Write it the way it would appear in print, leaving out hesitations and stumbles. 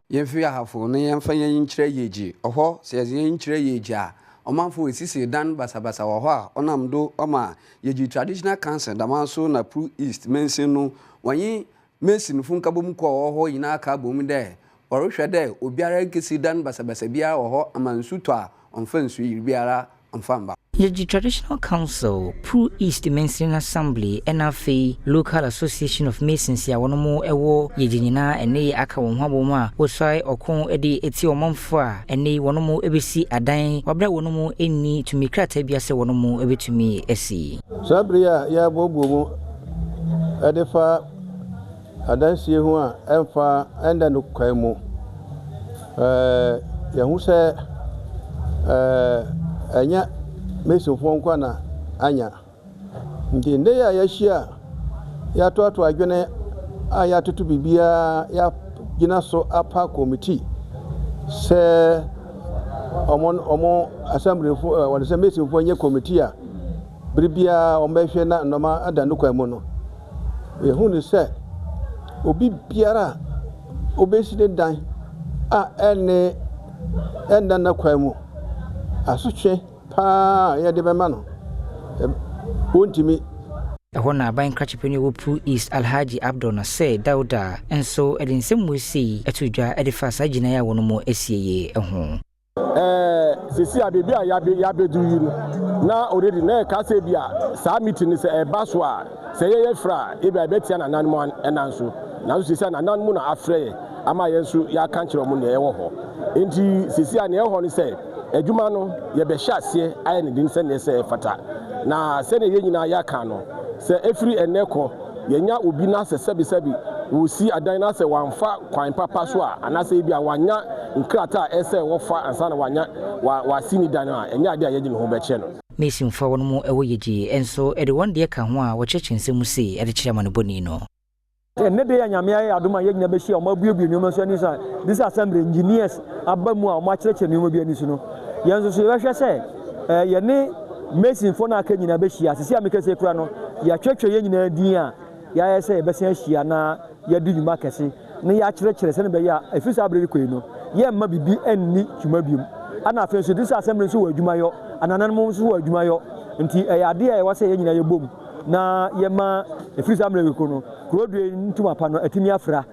Yɛmfi ahafo na yɛmfa yɛnkyerɛ yeji ɔhɔ sɛ yɛnkyerɛ yeji a ɔmanfo esisi dan basabasa wɔ hɔ a ɔnam do ɔma yeji traditional council damanso na Pro East mensin no wɔnyi mesin fun kabom kɔ wɔ hɔ yina ka bom dɛ ɔrehwɛ dɛ obiara nkesi dan basabasa biara wɔ hɔ amansuto a ɔmfa nsu yi biara ɔmfa mba. Yeji Traditional Council, Pro East Mensin Assembly, NFA, Local Association of Masons, ya wanomo ewo yeji nyina ene aka wo hwabo ma wosai okon ede eti omamfo a ene wanomo ebesi adan wabra wanomo eni tumi krata bia se wanomo ebetumi esi. Sabria ya bobo edefa adan sie ho a emfa enda no kwan mu ya hu se anya Mason Fonko na anya ndi nde ya yahia ya to adwene a ya tutu bibia ya gina so apa committee se omo assembly fo won se Mason Fonko nye committee a bribia omehwe na noma adanu kwa mu no e hu ni se obi biara obeside dan a ene enda na kwa mu asotwe ya de bema no wontimi ɛhɔ na ban krachepeni wo Pro East Alhaji Abdul Nasser Dauda enso edinsem wesi atudwa edifa sa gina ya wono mo esieye ɛho sisi abebi a ya bedu yiri na already na ka se bia sa meeting se eba so a se ye fra e bia betia na nan mo enanso na so sisi na nan mo na afre ama yenso ya kan kire mo na ye wo ho enti sisi a na ye ho ni se adwuma no ye be hya ase aye ne din se ne se fata na se ne ye nyina ya kan no se efiri eneko ye nya obi na se sebi wo si adan na se wanfa kwan papa so a anase bia wanya nkrata ese wo fa ansa na wanya wa sini dan a enya ade a ye gine ho be che no Mason fa wono mo ewo yeji enso ede wonde ye ka ho a wo kyekyense mu se ede kyerema no boni no ene de ya nyame ayi adoma ye nyina be hia o ma buebue nyoma so ani sa this assembly engineers abamu a o ma kyerekye nyoma bi ani so no yenso so ye hwɛ sɛ ye ne Mason fo na aka nyina be hia sisi amekase kura no ya twetwe ye nyina din a ya ye sɛ ye be sen hia na ya di nyuma kɛse na ya kyerɛkyerɛ sɛ ne be ya efisa abrɛ ko yi no ye mma bibi anni twuma biom ana afen so this assembly so wɔ adwuma yo ananan mo so wɔ adwuma yo nti ya de a ye wɔ sɛ ye nyina ye bom na ye ma efisa abrɛ ko no krodue ntuma pa no atimi afra